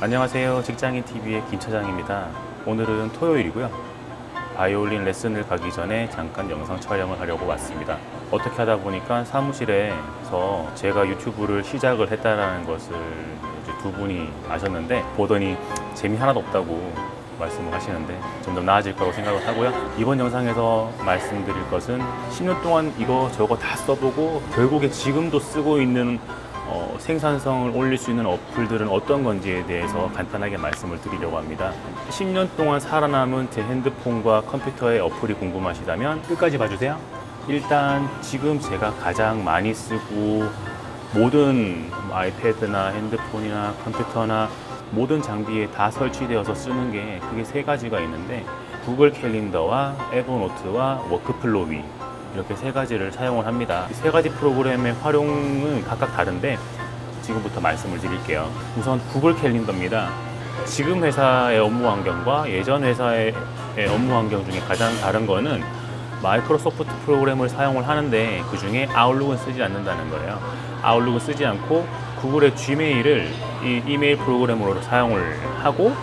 안녕하세요. 직장인TV의 김 차장입니다. 오늘은 토요일이고요. 바이올린 레슨을 가기 전에 잠깐 영상 촬영을 하려고 왔습니다. 어떻게 하다 보니까 사무실에서 제가 유튜브를 시작을 했다는 것을 이제 두 분이 아셨는데, 보더니 재미 하나도 없다고 말씀을 하시는데 점점 나아질 거라고 생각을 하고요. 이번 영상에서 말씀드릴 것은 10년 동안 이거 저거 다 써보고 결국에 지금도 쓰고 있는 생산성을 올릴 수 있는 어플들은 어떤 건지에 대해서 간단하게 말씀을 드리려고 합니다. 10년 동안 살아남은 제 핸드폰과 컴퓨터의 어플이 궁금하시다면 끝까지 봐주세요. 일단 지금 제가 가장 많이 쓰고 모든 아이패드나 핸드폰이나 컴퓨터나 모든 장비에 다 설치되어서 쓰는 게 크게 세 가지가 있는데, 구글 캘린더와 에버노트와 워크플로위, 이렇게 세 가지를 사용을 합니다. 이 세 가지 프로그램의 활용은 각각 다른데 지금부터 말씀을 드릴게요. 우선 구글 캘린더입니다. 지금 회사의 업무 환경과 예전 회사의 업무 환경 중에 가장 다른 거는 마이크로소프트 프로그램을 사용을 하는데 그 중에 아웃룩은 쓰지 않는다는 거예요. 아웃룩은 쓰지 않고 구글의 Gmail을 이 이메일 프로그램으로 사용을 하고,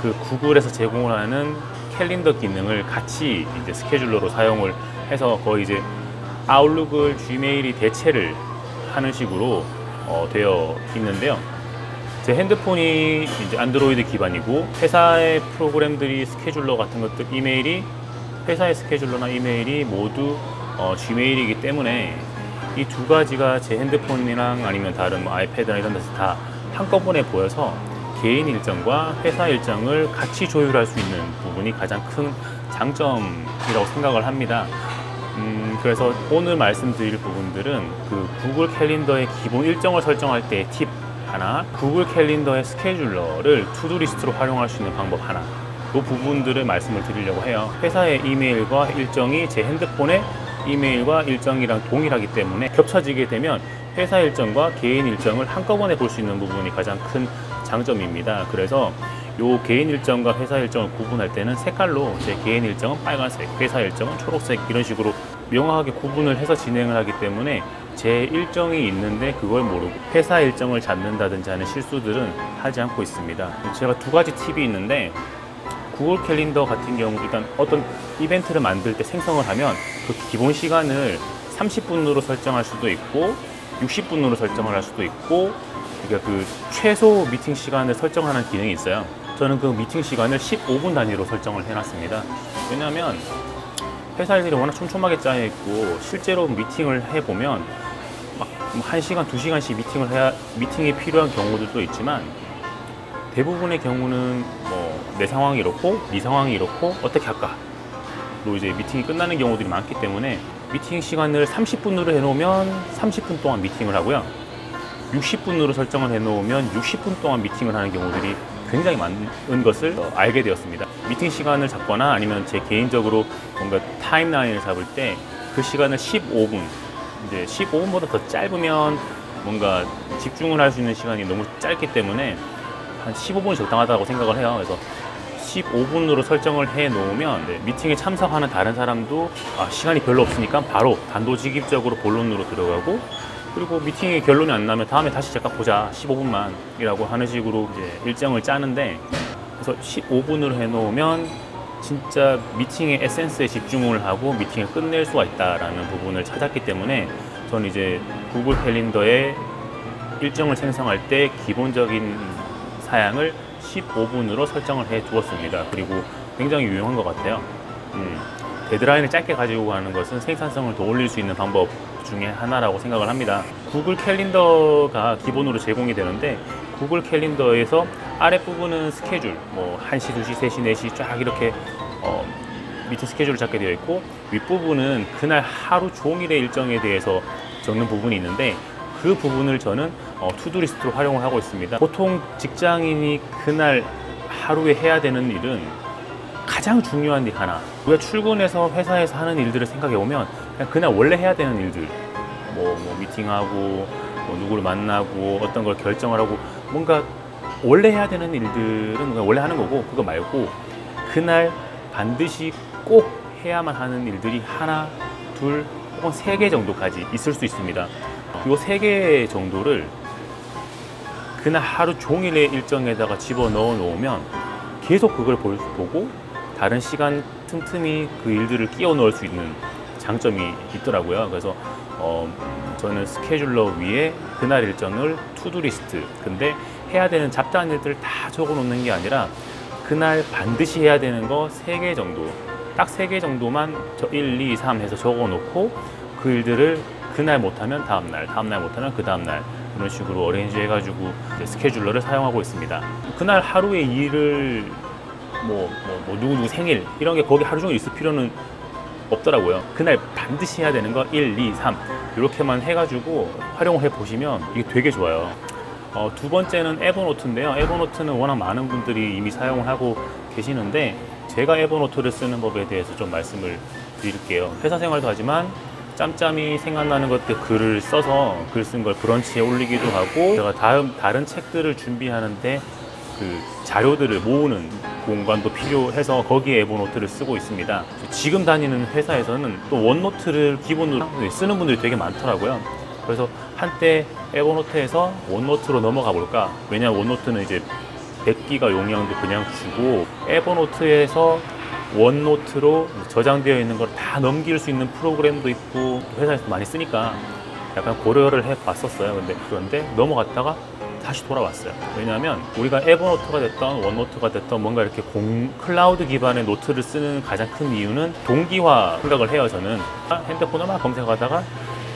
그 구글에서 제공을 하는 캘린더 기능을 같이 이제 스케줄러로 사용을 해서 거의 이제 아웃룩을 Gmail이 대체를 하는 식으로 되어 있는데요. 제 핸드폰이 이제 안드로이드 기반이고, 회사의 프로그램들이 스케줄러 같은 것들, 이메일이 회사의 스케줄러나 이메일이 모두 Gmail이기 때문에 이 두 가지가 제 핸드폰이랑 아니면 다른 뭐 아이패드나 이런 데서 다 한꺼번에 보여서 개인 일정과 회사 일정을 같이 조율할 수 있는 부분이 가장 큰 장점이라고 생각을 합니다. 그래서 오늘 말씀드릴 부분들은 그 구글 캘린더의 기본 일정을 설정할 때의 팁 하나, 구글 캘린더의 스케줄러를 투두 리스트로 활용할 수 있는 방법 하나, 그 부분들을 말씀을 드리려고 해요. 회사의 이메일과 일정이 제 핸드폰의 이메일과 일정이랑 동일하기 때문에 겹쳐지게 되면 회사 일정과 개인 일정을 한꺼번에 볼 수 있는 부분이 가장 큰 장점입니다. 그래서 요 개인 일정과 회사 일정을 구분할 때는 색깔로 제 개인 일정은 빨간색, 회사 일정은 초록색, 이런 식으로 명확하게 구분을 해서 진행을 하기 때문에 제 일정이 있는데 그걸 모르고 회사 일정을 잡는다든지 하는 실수들은 하지 않고 있습니다. 제가 두 가지 팁이 있는데, 구글 캘린더 같은 경우 일단 어떤 이벤트를 만들 때 생성을 하면 그 기본 시간을 30분으로 설정할 수도 있고 60분으로 설정을 할 수도 있고, 그러니까 그 최소 미팅 시간을 설정하는 기능이 있어요. 저는 그 미팅 시간을 15분 단위로 설정을 해놨습니다. 왜냐하면 회사 일들이 워낙 촘촘하게 짜여 있고 실제로 미팅을 해보면 막 1시간, 2시간씩 미팅이 필요한 경우들도 있지만, 대부분의 경우는 뭐 내 상황이 이렇고 네 상황이 이렇고 어떻게 할까 로 이제 미팅이 끝나는 경우들이 많기 때문에 미팅 시간을 30분으로 해놓으면 30분 동안 미팅을 하고요, 60분으로 설정을 해놓으면 60분 동안 미팅을 하는 경우들이 굉장히 많은 것을 알게 되었습니다. 미팅 시간을 잡거나 아니면 제 개인적으로 뭔가 타임라인을 잡을 때 그 시간을 15분, 이제 15분보다 더 짧으면 뭔가 집중을 할 수 있는 시간이 너무 짧기 때문에 한 15분이 적당하다고 생각을 해요. 그래서 15분으로 설정을 해 놓으면 미팅에 참석하는 다른 사람도 시간이 별로 없으니까 바로 단도직입적으로 본론으로 들어가고, 그리고 미팅이 결론이 안 나면 다음에 다시 잠깐 보자, 15분만 이라고 하는 식으로 이제 일정을 짜는데, 그래서 15분으로 해 놓으면 진짜 미팅의 에센스에 집중을 하고 미팅을 끝낼 수가 있다라는 부분을 찾았기 때문에 저는 이제 구글 캘린더에 일정을 생성할 때 기본적인 사양을 15분으로 설정을 해 두었습니다. 그리고 굉장히 유용한 것 같아요. 데드라인을 짧게 가지고 가는 것은 생산성을 더 올릴 수 있는 방법 중에 하나라고 생각을 합니다. 구글 캘린더가 기본으로 제공이 되는데, 구글 캘린더에서 아랫부분은 스케줄, 뭐 1시, 2시, 3시, 4시 쫙 이렇게 미팅 스케줄을 잡게 되어 있고, 윗부분은 그날 하루 종일의 일정에 대해서 적는 부분이 있는데, 그 부분을 저는 투두 리스트로 활용을 하고 있습니다. 보통 직장인이 그날 하루에 해야 되는 일은 가장 중요한 일 하나, 우리가 출근해서 회사에서 하는 일들을 생각해 보면 그냥 그날 원래 해야 되는 일들, 뭐 미팅하고 뭐 누구를 만나고 어떤 걸 결정을 하고, 뭔가 원래 해야 되는 일들은 그냥 원래 하는 거고, 그거 말고 그날 반드시 꼭 해야만 하는 일들이 하나, 둘, 혹은 3개 정도까지 있을 수 있습니다. 이 3개 정도를 그날 하루 종일의 일정에다가 집어넣어 놓으면 계속 그걸 보고 다른 시간 틈틈이 그 일들을 끼워 넣을 수 있는 장점이 있더라고요. 그래서 저는 스케줄러 위에 그날 일정을 투두리스트, 근데 해야 되는 잡다한 일들을 다 적어 놓는 게 아니라 그날 반드시 해야 되는 거 3개 정도, 딱 3개 정도만 1, 2, 3 해서 적어 놓고 그 일들을 그날 못하면 다음날, 다음날 못하면 그 다음날, 이런 식으로 어레인지 해가지고 스케줄러를 사용하고 있습니다. 그날 하루의 일을 누구 생일 이런 게 거기 하루 종일 있을 필요는 없더라고요. 그날 반드시 해야 되는 거 1, 2, 3 이렇게만 해가지고 활용을 해보시면 이게 되게 좋아요. 두 번째는 에버노트인데요. 에버노트는 워낙 많은 분들이 이미 사용을 하고 계시는데 제가 에버노트를 쓰는 법에 대해서 좀 말씀을 드릴게요. 회사 생활도 하지만 짬짬이 생각나는 것들 글을 써서 글 쓴 걸 브런치에 올리기도 하고, 제가 다른 책들을 준비하는데 그 자료들을 모으는 공간도 필요해서 거기에 에버노트를 쓰고 있습니다. 지금 다니는 회사에서는 또 원노트를 기본으로 쓰는 분들이 되게 많더라고요. 그래서 한때 에버노트에서 원노트로 넘어가 볼까? 왜냐하면 원노트는 이제 100기가 용량도 그냥 주고, 에버노트에서 원노트로 저장되어 있는 걸 다 넘길 수 있는 프로그램도 있고 회사에서 많이 쓰니까 약간 고려를 해봤었어요. 그런데 넘어갔다가 다시 돌아왔어요. 왜냐하면 우리가 에버노트가 됐던 원노트가 됐던 뭔가 이렇게 클라우드 기반의 노트를 쓰는 가장 큰 이유는 동기화 생각을 해요. 저는 핸드폰을 막 검색하다가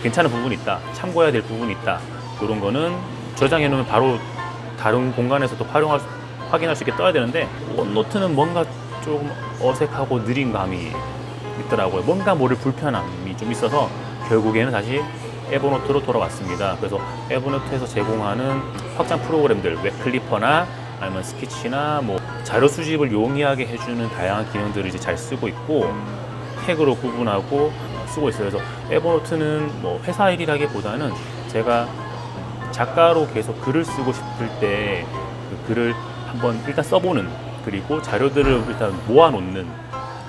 괜찮은 부분이 있다, 참고해야 될 부분이 있다, 이런 거는 저장해 놓으면 바로 다른 공간에서도 확인할 수 있게 떠야 되는데, 원노트는 뭔가 조금 어색하고 느린 감이 있더라고요. 뭔가 모를 불편함이 좀 있어서 결국에는 다시 에버노트로 돌아왔습니다. 그래서 에버노트에서 제공하는 확장 프로그램들, 웹클리퍼나 아니면 스케치나 자료 수집을 용이하게 해주는 다양한 기능들을 이제 잘 쓰고 있고, 태그로 구분하고 쓰고 있어요. 그래서 에버노트는 회사 일이라기보다는 제가 작가로 계속 글을 쓰고 싶을 때 그 글을 한번 일단 써보는, 그리고 자료들을 일단 모아놓는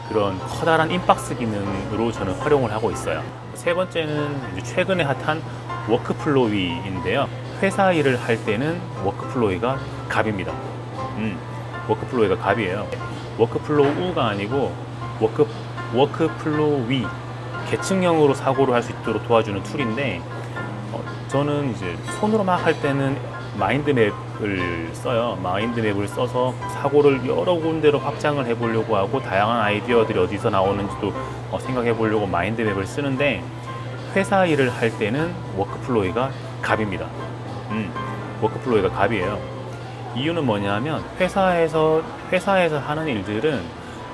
그런 커다란 인박스 기능으로 저는 활용을 하고 있어요. 세 번째는 이제 최근에 핫한 워크플로위인데요. 회사 일을 할 때는 워크플로위가 갑입니다. 워크플로위가 갑이에요. 워크플로우가 아니고 워크플로위, 계층형으로 사고를 할 수 있도록 도와주는 툴인데, 저는 이제 손으로 막 할 때는 마인드맵을 써요. 마인드맵을 써서 사고를 여러 군데로 확장을 해보려고 하고, 다양한 아이디어들이 어디서 나오는지도 생각해 보려고 마인드맵을 쓰는데, 회사 일을 할 때는 워크플로이가 갑입니다. 워크플로이가 갑이에요. 이유는 뭐냐면 회사에서 하는 일들은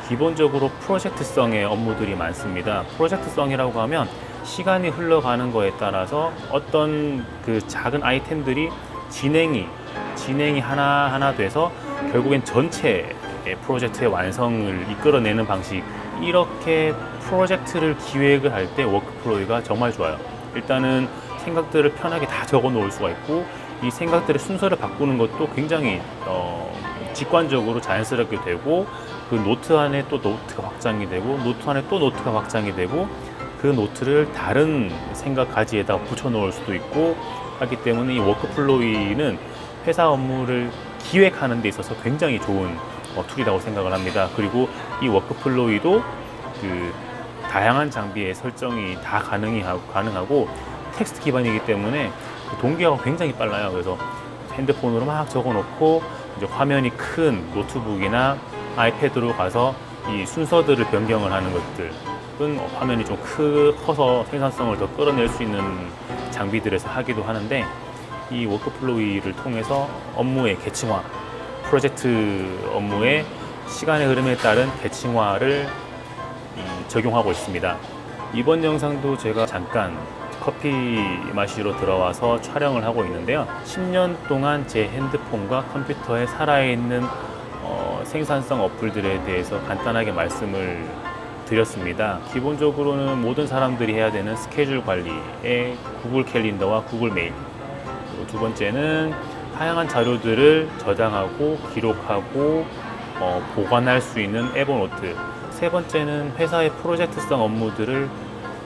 기본적으로 프로젝트성의 업무들이 많습니다. 프로젝트성이라고 하면 시간이 흘러가는 거에 따라서 어떤 그 작은 아이템들이 진행이 하나하나 돼서 결국엔 전체 프로젝트의 완성을 이끌어내는 방식, 이렇게 프로젝트를 기획을 할 때 워크플로이가 정말 좋아요. 일단은 생각들을 편하게 다 적어 놓을 수가 있고, 이 생각들의 순서를 바꾸는 것도 굉장히 직관적으로 자연스럽게 되고, 그 노트 안에 또 노트가 확장이 되고, 노트 안에 또 노트가 확장이 되고, 그 노트를 다른 생각 가지에다 붙여 놓을 수도 있고 하기 때문에 이 워크플로이는 회사 업무를 기획하는 데 있어서 굉장히 좋은 툴이라고 생각을 합니다. 그리고 이 워크플로이도 그 다양한 장비의 설정이 다 가능하고 텍스트 기반이기 때문에 그 동기화가 굉장히 빨라요. 그래서 핸드폰으로 막 적어 놓고 이제 화면이 큰 노트북이나 아이패드로 가서 이 순서들을 변경을 하는 것들은 화면이 좀 커서 생산성을 더 끌어낼 수 있는 장비들에서 하기도 하는데, 이 워크플로이를 통해서 업무의 계층화, 프로젝트 업무의 시간의 흐름에 따른 계층화를 적용하고 있습니다. 이번 영상도 제가 잠깐 커피 마시러 들어와서 촬영을 하고 있는데요. 10년 동안 제 핸드폰과 컴퓨터에 살아있는 생산성 어플들에 대해서 간단하게 말씀을 드렸습니다. 기본적으로는 모든 사람들이 해야 되는 스케줄 관리의 구글 캘린더와 구글 메일, 그리고 두 번째는 다양한 자료들을 저장하고 기록하고 보관할 수 있는 에버노트, 세 번째는 회사의 프로젝트성 업무들을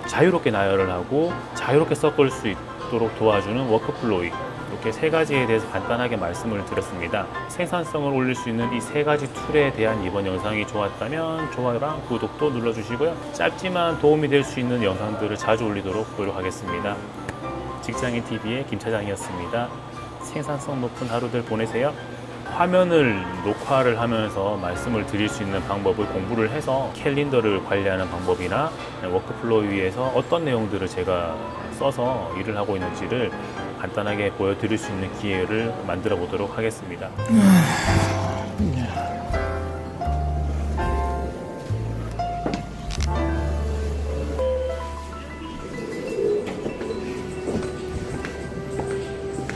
자유롭게 나열을 하고 자유롭게 섞을 수 있도록 도와주는 워크플로이, 이렇게 세 가지에 대해서 간단하게 말씀을 드렸습니다. 생산성을 올릴 수 있는 이 세 가지 툴에 대한 이번 영상이 좋았다면 좋아요랑 구독도 눌러주시고요. 짧지만 도움이 될 수 있는 영상들을 자주 올리도록 노력하겠습니다. 직장인TV의 김 차장이었습니다. 생산성 높은 하루들 보내세요. 화면을 녹화를 하면서 말씀을 드릴 수 있는 방법을 공부를 해서 캘린더를 관리하는 방법이나 워크플로우에서 어떤 내용들을 제가 써서 일을 하고 있는지를 간단하게 보여드릴 수 있는 기회를 만들어 보도록 하겠습니다.